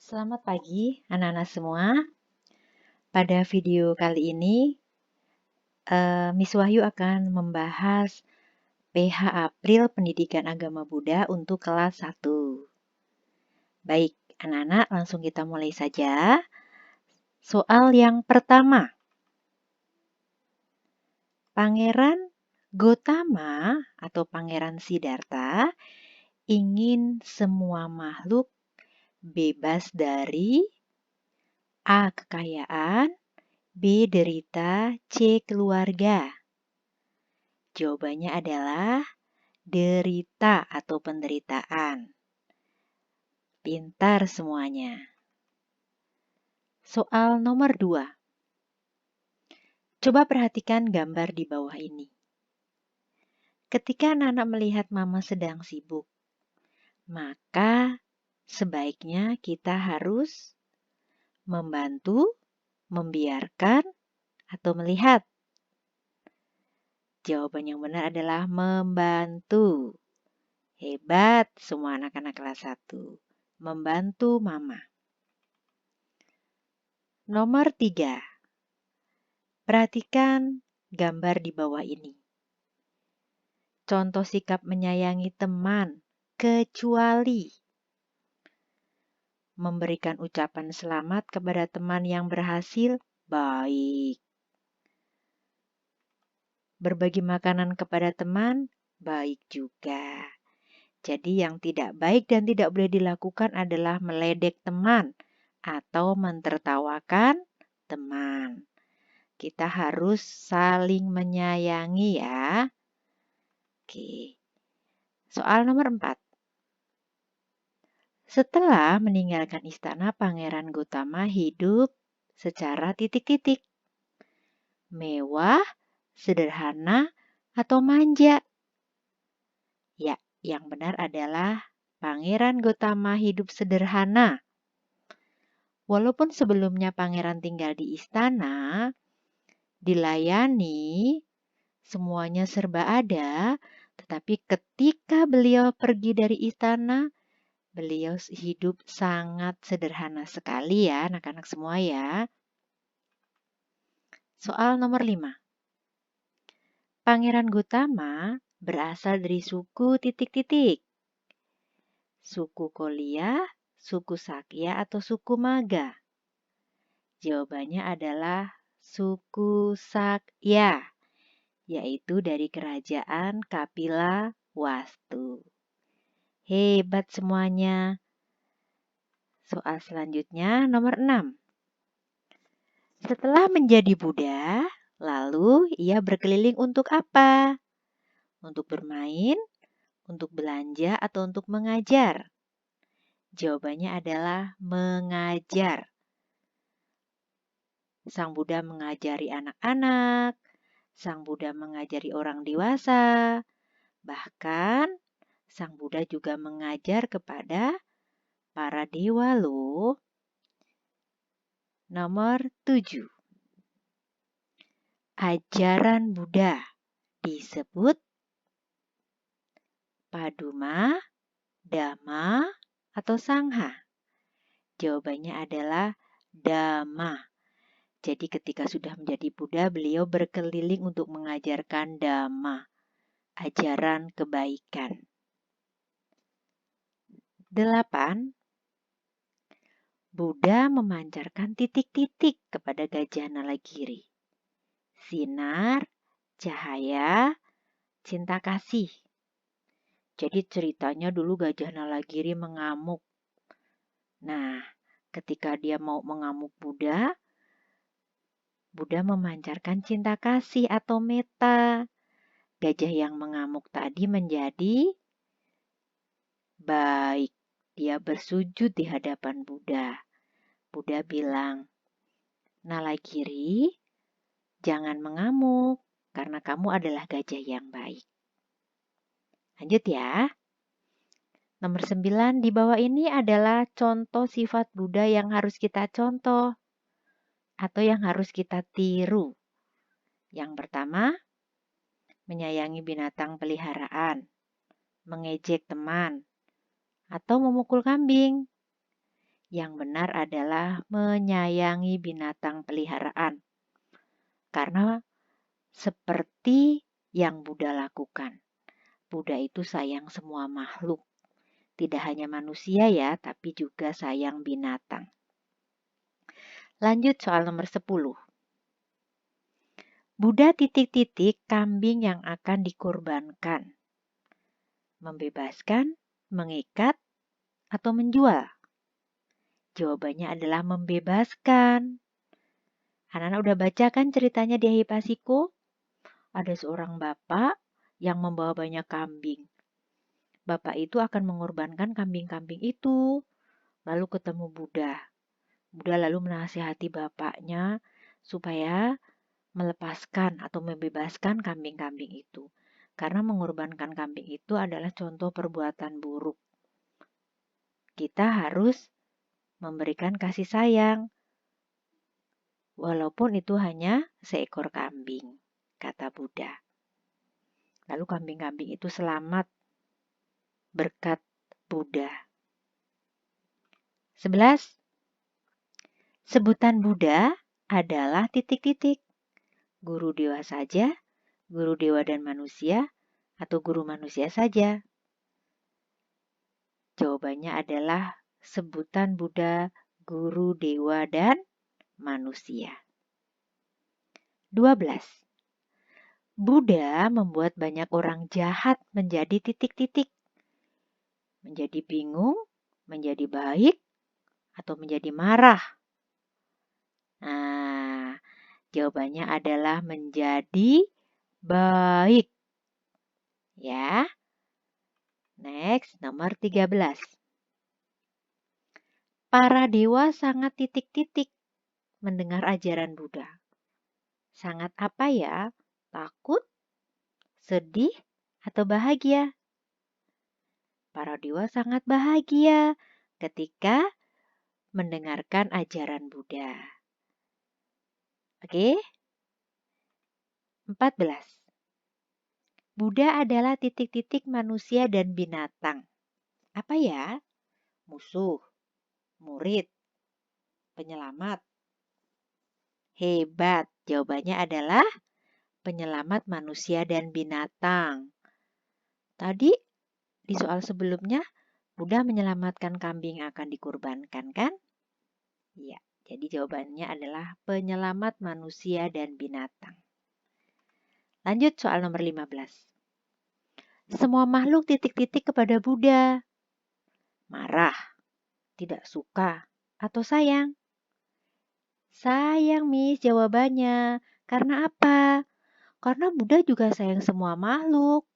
Selamat pagi anak-anak semua. Pada video kali ini, Miss Wahyu akan membahas PH April Pendidikan Agama Buddha untuk kelas 1. Baik, anak-anak langsung kita mulai saja. Soal yang pertama. Pangeran Gotama atau Pangeran Siddhartha ingin semua makhluk bebas dari A. Kekayaan, B. Derita, C. Keluarga. Jawabannya adalah derita atau penderitaan. Pintar semuanya. Soal nomor 2. Coba perhatikan gambar di bawah ini. Ketika anak-anak melihat mama sedang sibuk, maka sebaiknya kita harus membantu, membiarkan, atau melihat. Jawaban yang benar adalah membantu. Hebat semua anak-anak kelas 1. Membantu mama. Nomor 3. Perhatikan gambar di bawah ini. Contoh sikap menyayangi teman, kecuali memberikan ucapan selamat kepada teman yang berhasil, baik. Berbagi makanan kepada teman, baik juga. Jadi yang tidak baik dan tidak boleh dilakukan adalah meledek teman atau mentertawakan teman. Kita harus saling menyayangi ya. Oke. Soal nomor 4. Setelah meninggalkan istana, Pangeran Gotama hidup secara titik-titik. Mewah, sederhana, atau manja? Ya, yang benar adalah Pangeran Gotama hidup sederhana. Walaupun sebelumnya pangeran tinggal di istana, dilayani, semuanya serba ada, tetapi ketika beliau pergi dari istana, beliau hidup sangat sederhana sekali ya anak-anak semua ya. Soal nomor 5. Pangeran Gotama berasal dari suku titik-titik. Suku Kolia, suku Sakya, atau suku Maga? Jawabannya adalah suku Sakya, yaitu dari kerajaan Kapila Wastu. Hebat semuanya. Soal selanjutnya nomor 6. Setelah menjadi Buddha, lalu ia berkeliling untuk apa? Untuk bermain, untuk belanja, atau untuk mengajar? Jawabannya adalah mengajar. Sang Buddha mengajari anak-anak, Sang Buddha mengajari orang dewasa, bahkan Sang Buddha juga mengajar kepada para dewa loh. Nomor 7. Ajaran Buddha disebut Paduma, Dhamma, atau Sangha? Jawabannya adalah Dhamma. Jadi ketika sudah menjadi Buddha, beliau berkeliling untuk mengajarkan Dhamma, ajaran kebaikan. 8. Buddha memancarkan titik-titik kepada Gajah Nalagiri. Sinar, cahaya, cinta kasih. Jadi ceritanya dulu Gajah Nalagiri mengamuk. Nah, ketika dia mau mengamuk Buddha, Buddha memancarkan cinta kasih atau metta. Gajah yang mengamuk tadi menjadi baik. Dia bersujud di hadapan Buddha. Buddha bilang, Nalagiri, jangan mengamuk karena kamu adalah gajah yang baik. Lanjut ya. Nomor 9 di bawah ini adalah contoh sifat Buddha yang harus kita contoh atau yang harus kita tiru. Yang pertama, menyayangi binatang peliharaan, mengejek teman, atau memukul kambing. Yang benar adalah menyayangi binatang peliharaan. Karena seperti yang Buddha lakukan. Buddha itu sayang semua makhluk. Tidak hanya manusia ya, tapi juga sayang binatang. Lanjut soal nomor 10. Buddha titik-titik kambing yang akan dikorbankan. Membebaskan, mengikat, atau menjual? Jawabannya adalah membebaskan. Anak-anak udah baca kan ceritanya di Ahipasiko? Ada seorang bapak yang membawa banyak kambing. Bapak itu akan mengorbankan kambing-kambing itu. Lalu ketemu Buddha. Buddha lalu menasihati bapaknya supaya melepaskan atau membebaskan kambing-kambing itu. Karena mengorbankan kambing itu adalah contoh perbuatan buruk. Kita harus memberikan kasih sayang, walaupun itu hanya seekor kambing, kata Buddha. Lalu kambing-kambing itu selamat berkat Buddha. 11. Sebutan Buddha adalah titik-titik. Guru dewa saja, guru dewa dan manusia, atau guru manusia saja? Jawabannya adalah sebutan Buddha, guru dewa dan manusia. 12. Buddha membuat banyak orang jahat menjadi titik-titik. Menjadi bingung, menjadi baik, atau menjadi marah? Nah, jawabannya adalah menjadi baik. Ya. Next, nomor 13. Para dewa sangat titik-titik mendengar ajaran Buddha. Sangat apa ya? Takut, sedih, atau bahagia? Para dewa sangat bahagia ketika mendengarkan ajaran Buddha. Oke? 14. Buddha adalah titik-titik manusia dan binatang. Apa ya? Musuh, murid, penyelamat. Hebat. Jawabannya adalah penyelamat manusia dan binatang. Tadi di soal sebelumnya, Buddha menyelamatkan kambing yang akan dikurbankan, kan? Iya, jadi jawabannya adalah penyelamat manusia dan binatang. Lanjut soal nomor 15. Semua makhluk titik-titik kepada Buddha. Marah, tidak suka, atau sayang? Sayang, Miss, jawabannya. Karena apa? Karena Buddha juga sayang semua makhluk.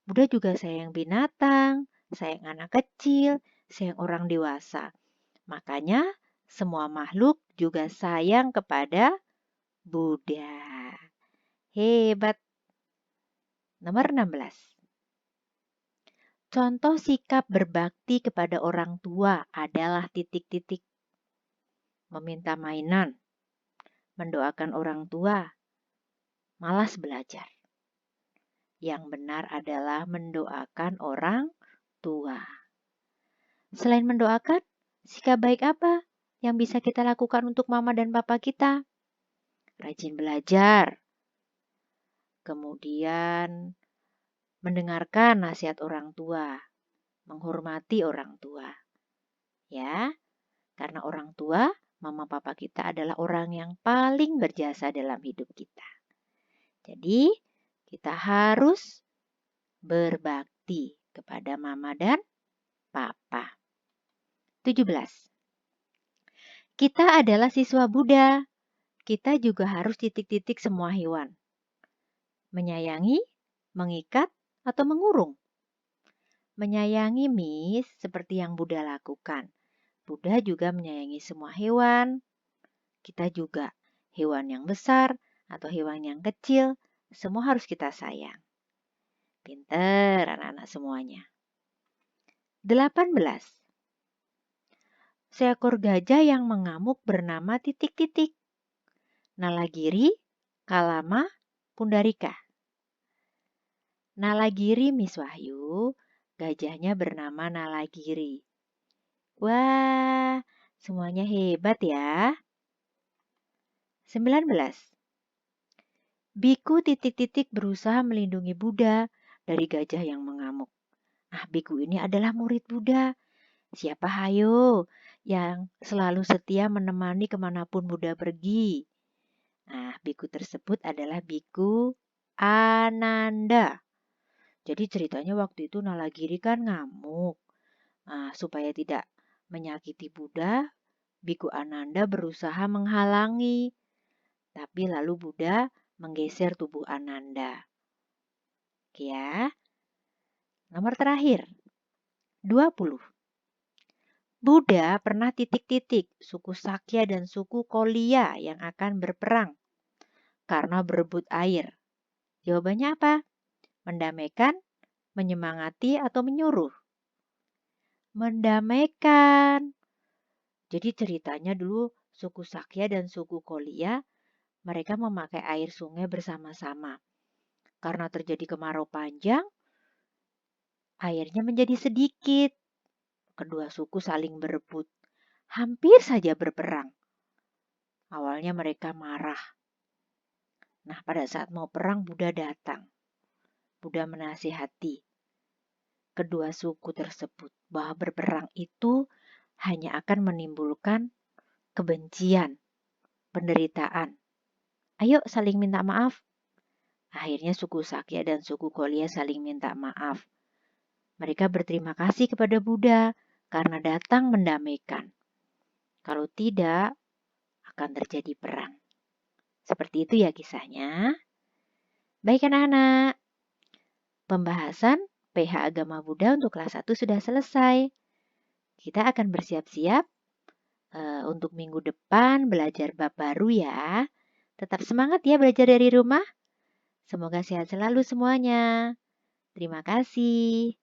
Buddha juga sayang binatang, sayang anak kecil, sayang orang dewasa. Makanya semua makhluk juga sayang kepada Buddha. Hebat. Nomor 16. Contoh sikap berbakti kepada orang tua adalah titik-titik. Meminta mainan, mendoakan orang tua, malas belajar. Yang benar adalah mendoakan orang tua. Selain mendoakan, sikap baik apa yang bisa kita lakukan untuk mama dan papa kita? Rajin belajar. Kemudian mendengarkan nasihat orang tua, menghormati orang tua. Ya, karena orang tua, mama papa kita adalah orang yang paling berjasa dalam hidup kita. Jadi, kita harus berbakti kepada mama dan papa. 17. Kita adalah siswa Buddha. Kita juga harus titik-titik semua hewan. Menyayangi, mengikat, atau mengurung? Menyayangi, Miss, seperti yang Buddha lakukan. Buddha juga menyayangi semua hewan. Kita juga, hewan yang besar atau hewan yang kecil, semua harus kita sayang. Pinter anak-anak semuanya. 18. Seekor gajah yang mengamuk bernama titik-titik. Nalagiri, Kalama, Pundarika. Nalagiri, Miss Wahyu, gajahnya bernama Nalagiri. Wah, semuanya hebat ya. 19. Biku titik-titik berusaha melindungi Buddha dari gajah yang mengamuk. Nah, biku ini adalah murid Buddha. Siapa hayo yang selalu setia menemani kemanapun Buddha pergi? Nah, biku tersebut adalah biku Ananda. Jadi ceritanya waktu itu Nalagiri kan ngamuk. Nah, supaya tidak menyakiti Buddha, biku Ananda berusaha menghalangi. Tapi lalu Buddha menggeser tubuh Ananda. Oke ya. Nomor terakhir, 20. Buddha pernah titik-titik suku Sakya dan suku Kolia yang akan berperang karena berebut air. Jawabannya apa? Mendamaikan, menyemangati, atau menyuruh? Mendamaikan. Jadi ceritanya dulu suku Sakya dan suku Kolia mereka memakai air sungai bersama-sama. Karena terjadi kemarau panjang, airnya menjadi sedikit. Kedua suku saling berebut, hampir saja berperang. Awalnya mereka marah. Nah, pada saat mau perang, Buddha datang. Buddha menasihati kedua suku tersebut bahwa berperang itu hanya akan menimbulkan kebencian, penderitaan. Ayo saling minta maaf. Akhirnya suku Sakya dan suku Kolia saling minta maaf. Mereka berterima kasih kepada Buddha karena datang mendamaikan. Kalau tidak, akan terjadi perang. Seperti itu ya kisahnya. Baik anak-anak, pembahasan PH Agama Buddha untuk kelas 1 sudah selesai. Kita akan bersiap-siap untuk minggu depan belajar bab baru ya. Tetap semangat ya belajar dari rumah. Semoga sehat selalu semuanya. Terima kasih.